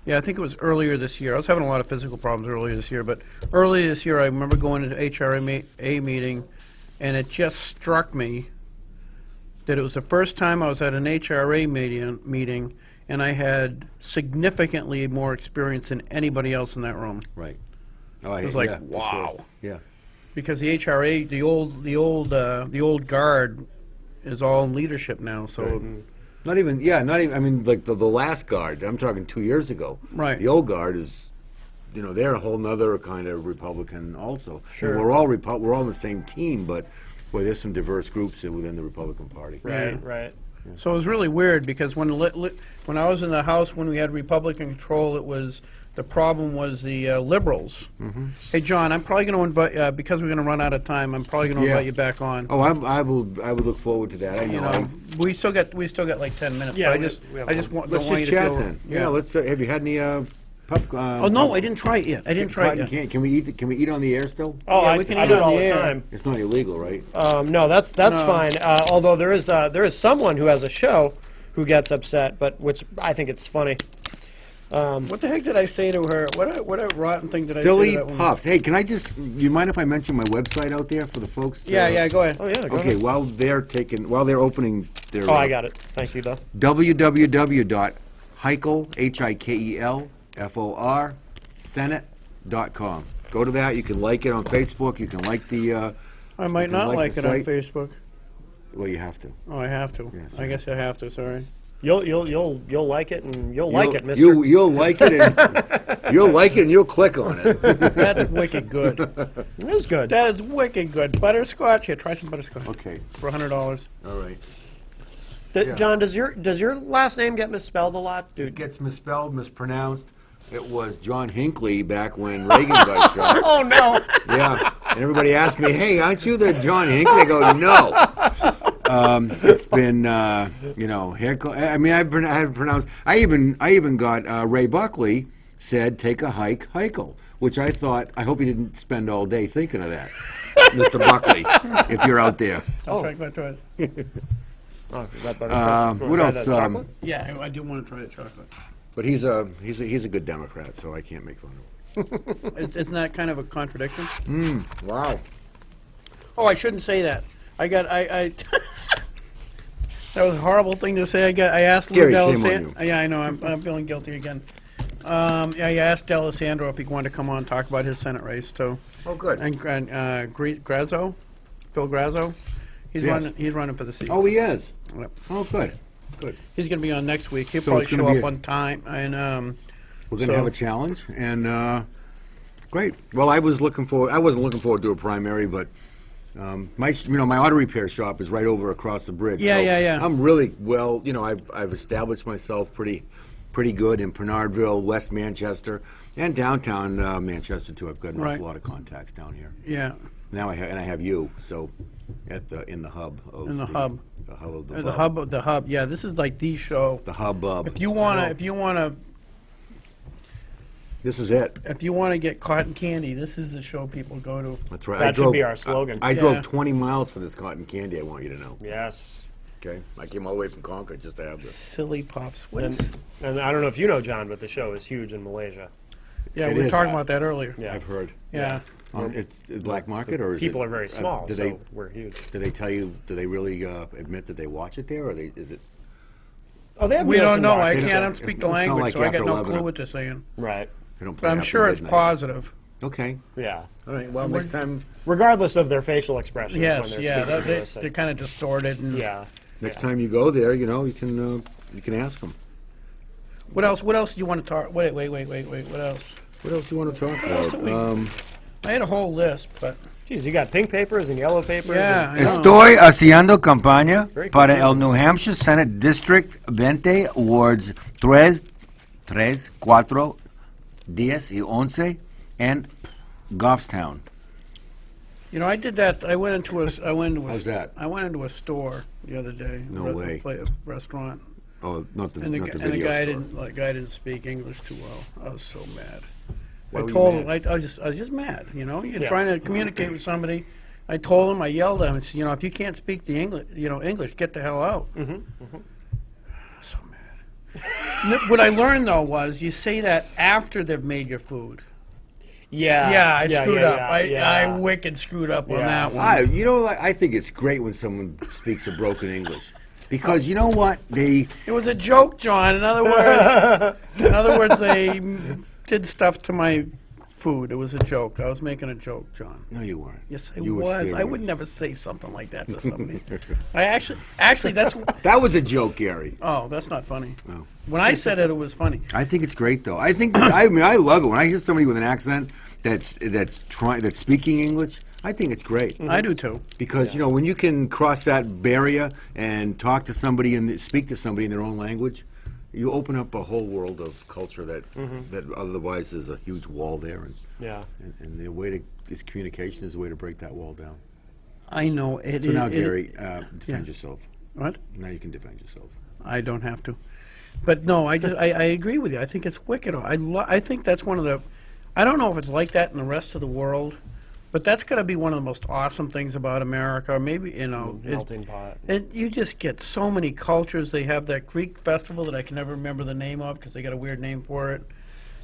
Yeah, I think it was earlier this year. I was having a lot of physical problems earlier this year, but earlier this year I remember going to HRA meeting, and it just struck me that it was the first time I was at an HRA meeting, and I had significantly more experience than anybody else in that room. Right. Oh, It was like, yeah, for sure. wow. Yeah. Because the HRA, the old guard, is all in leadership now. So Not even, I mean, like the last guard, I'm talking 2 years ago. Right. The old guard is, they're a whole nother kind of Republican also. Sure. And we're all on the same team, but, boy, there's some diverse groups within the Republican Party. Right, right. So it was really weird because when I was in the House when we had Republican control, the problem was the liberals. Mm-hmm. Hey, John, I'm probably going to invite because we're going to run out of time. I'm probably going to Yeah. invite you back on. Oh, I would look forward to that. I know. You know, we still got like 10 minutes. Yeah, but we have I just Let's don't want you just to chat feel. then. Yeah, let's. Have you had any pup? Oh no, I didn't try it yet. I didn't try it cotton yet. candy? Can we eat? Can we eat on the air still? Oh, Yeah, I, we can I eat do it on all the the air. time. It's not illegal, right? No, that's No. fine. Although there is someone who has a show who gets upset, but which I think it's funny. What the heck did I say to her? What a rotten thing did I say Silly to that woman? Puffs. Hey, can I just? You mind if I mention my website out there for the folks? Yeah, go ahead. Oh yeah. Go Okay, ahead. while they're opening their. Oh, I got it. Thank you, though. www.heikel, HIKELFOR, Senate.com. Go to that. You can like it on Facebook. You can like the. I might can not like like the it on site. Facebook. Well, you have to. Oh, I have to. Yes, I guess I have to. Sorry. You'll like it, and you'll like it, Mister. You'll like it. And, you'll like it, and you'll click on it. That's wicked good. It is good. That is wicked good. Butterscotch. Here, try some butterscotch Okay. for $100. All right. John, does your last name get misspelled a lot, It dude? gets misspelled, mispronounced. It was John Hinckley back when Reagan got shot. Oh no. Yeah, and everybody asked me, "Hey, aren't you the John Hinckley?" I go, "No." It's been, I mean, I had pronounced. I even got Ray Buckley said, "Take a hike, Heikel," which I thought. I hope you didn't spend all day thinking of that, Mr. Buckley, if you're out there. I'll try it. Oh, is that better? What Wanna try else? that chocolate? Yeah, I do want to try the chocolate. But he's a good Democrat, so I can't make fun of him. Isn't that kind of a contradiction? Wow. Oh, I shouldn't say that. I that was a horrible thing to say. I asked Lou Gary, shame on D'Alessandro. Yeah, I know. I'm feeling guilty again. Yeah, I asked D'Alessandro if he wanted to come on and talk about his Senate race too. Oh, good. And Grazzo, Phil Grazzo, he's Yes. running for the seat. Oh, he is. Yep. Oh, good. Good. He's going to be on next week. He'll So probably it's gonna show be up a- on time. And We're going to So- have a challenge, and great. Well, I wasn't looking forward to a primary, but my auto repair shop is right over across the bridge. Yeah, so yeah. I'm really well. I've established myself pretty good in Bernardville, West Manchester, and downtown Manchester too. I've got an Right. awful lot of contacts down here. yeah, Now I have you. So in the hub of In the hub. the hub of the the bub. hub of the hub. Yeah, this is like the show. The hubbub. If you wanna This is it. get cotton candy, this is the show people go to. That's right. That should be our slogan. I Yeah. drove 20 miles for this cotton candy. I want you to know. Yes. Okay, I came all the way from Concord just to have this. Silly puffs. What And, is? and I don't know if you know, John, but the show is huge in Malaysia. Yeah, It we were is. talking about that earlier. Yeah. I've heard. Yeah. It's black market or is People it, are very small, do so they we're huge. do they tell you? Do they really admit that they watch it there, or is it? Oh, they have We don't Nielsen know. I boxes. They can't don't- speak it's the not language, like so I got after no 11. clue what they're saying. Right. They don't play But I'm after sure it's midnight. positive. Okay. Yeah. All right. Well, next time. Regardless of their facial expressions when Yes, they're yeah. speaking to us. They're kind of distorted. And Yeah. Next Yeah. time you go there, you can ask them. What else? What else do you want to talk? Wait. What else? What else do you want to talk else about? do we- I had a whole list, but Geez, you got pink papers and yellow papers. yeah. and- I know. Estoy haciendo campaña Very para confusing. el New Hampshire Senate District 20 Wards 3, 4, 10 y 11 and Goffstown. You know, I did that. I went into a. How's that? I went into a store the other day. No a way. A restaurant, Oh, not the, and the, not the and the video guy store. didn't speak English too well. I was so mad. Why I were you told him. mad? I was just mad. You know, you're Yeah. trying to communicate with somebody. I told him. I yelled at him. I said, you know, if you can't speak the English, get the hell out. So mad. What I learned though was you say that after they've made your food. Yeah. Yeah, I screwed up. yeah. I wicked screwed up on Yeah. that one. I think it's great when someone speaks a broken English. Because you know what? They It was a joke, John. In other words, they did stuff to my food. It was a joke. I was making a joke, John. No, you weren't. Yes, I You were was. I would serious. never say something like that to somebody. I actually, that's. That was a joke, Gary. Oh, that's not funny. Oh. When I said it, it was funny. I think it's great, though. I think I mean I love it when I hear somebody with an accent that's speaking English. I think it's great I do too. because you know when you can cross that barrier and talk to somebody and speak to somebody in their own language, you open up a whole world of culture that otherwise there's a huge wall there, Yeah. and the way to is communication is the way to break that wall down. I know it. So now, it- Gary, defend yeah. yourself. What? Now you can defend yourself. I don't have to. But no, I agree with you. I think it's wicked. I think that's one of the. I don't know if it's like that in the rest of the world, but that's got to be one of the most awesome things about America. Or maybe is- Melting pot. And you just get so many cultures. They have that Greek festival that I can never remember the name of because they got a weird name for it.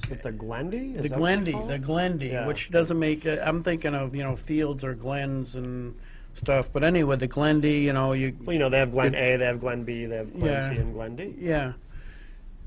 Is it the Glendy? Is The that what they Glendy, call the it? Glendy, Yeah. which doesn't make. I'm thinking of fields or glens and stuff. But anyway, the Glendy, you. Well, they have Glen A, they have Glen B, they have Glen Yeah. C and Glen D. Yeah.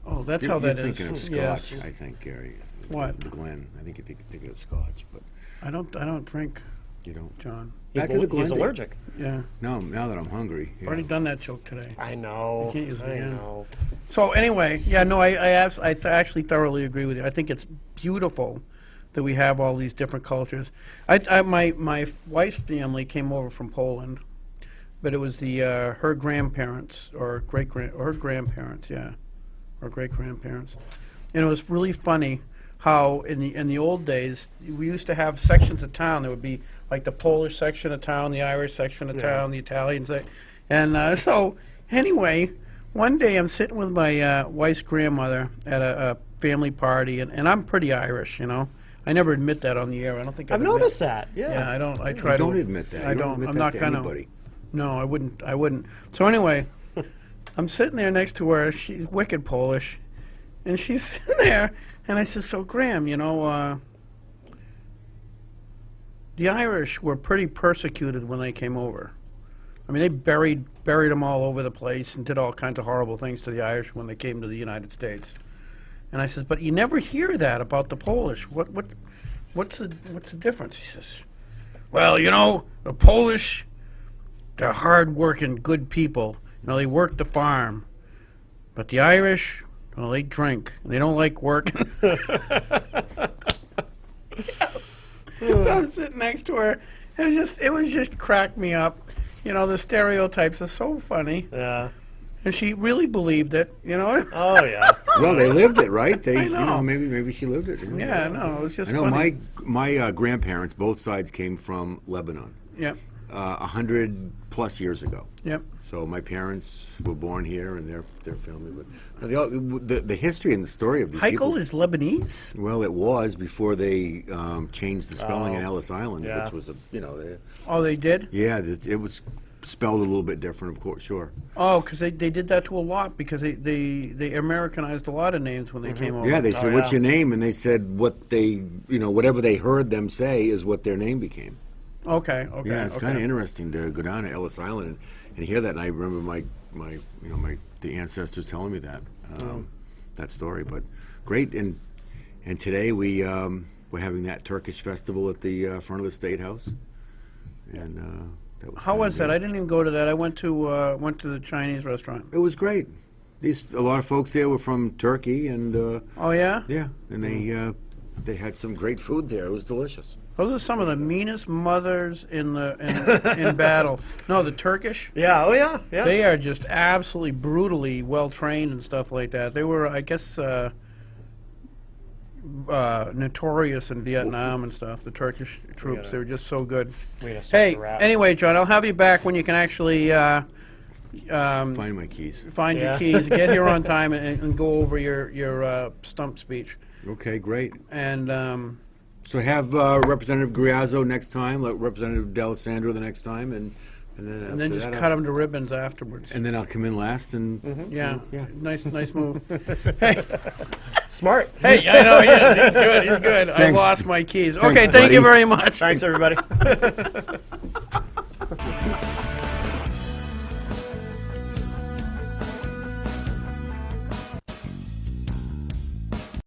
Oh, that's You're, how that you're is. thinking of Scotch, Yes. I think, Gary. What? The Glen. I think you're thinking of Scotch, but I don't drink, you don't. John. He's, Back to the he's Glendy. allergic. Yeah. No, now that I'm hungry. I've already done that joke today. I know. You can't use it I again. know. So anyway, yeah, no, I actually thoroughly agree with you. I think it's beautiful that we have all these different cultures. My wife's family came over from Poland, but it was her grandparents or her grandparents, yeah, or great grandparents, and it was really funny how in the old days we used to have sections of town. There would be like the Polish section of town, the Irish section of Yeah. town, the Italian section, and so anyway, one day I'm sitting with my wife's grandmother at a family party, and I'm pretty Irish, I never admit that on the air. I don't think I've noticed that. Yeah. Yeah, I don't. I try don't to admit that. I You don't. admit I'm that not to gonna. anybody. No, I wouldn't. So anyway, I'm sitting there next to her. She's wicked Polish, and she's sitting there. And I said, "So Graham, the Irish were pretty persecuted when they came over. I mean, they buried them all over the place and did all kinds of horrible things to the Irish when they came to the United States." And I says, "But you never hear that about the Polish. What's the difference?" He says, "Well, the Polish, they're hard-working, good people. They work the farm. But the Irish, well, they drink. And they don't like working." So I was sitting next to her. It was just cracked me up. The stereotypes are so funny. Yeah. And she really believed it, Oh, yeah. Well, they lived it, right? They, I know. maybe she lived it. Yeah, no, it was just I know funny. my grandparents, both sides came from Lebanon, Yep, 100+ years ago. yep. So my parents were born here, and their family. But the history and the story of these people. Heichel is Lebanese? Well, it was before they changed the spelling in Oh, Ellis Island, yeah. which was Oh, they did? it was spelled a little bit different, of course, sure. Oh, because they did that to a lot, because they Americanized a lot of names when they came over. Yeah, they said, Oh, "What's yeah. your name?" And they said whatever they heard them say is what their name became. Okay. Yeah, it's okay. kind of interesting to go down to Ellis Island and hear that. And I remember the ancestors telling me that that story. But great, and today we're having that Turkish festival at the front of the State House, and that was How kinda was that? good. I didn't even go to that. I went to the Chinese restaurant. It was great. A lot of folks there were from Turkey, and Oh, yeah? yeah, and they They had some great food there. It was delicious. Those are some of the meanest mothers in in battle. No, the Turkish. Yeah. Oh yeah. Yeah. They are just absolutely brutally well trained and stuff like that. They were, I guess, notorious in Vietnam and stuff. The Turkish troops, they were just so good. We gotta start Hey, the wrap. anyway, John, I'll have you back when you can actually Find my keys. find Yeah. your keys, get here on time, and go over your stump speech. Okay, great. And So have Representative Griazzo next time, let Representative D'Alessandro the next time, and then after then just that, cut them to ribbons afterwards. and then I'll come in last and Yeah, Yeah. nice move. Smart. Hey, I know he is. He's good. I Thanks. lost my keys. Thanks, Okay, thank you buddy. very much. Thanks, everybody.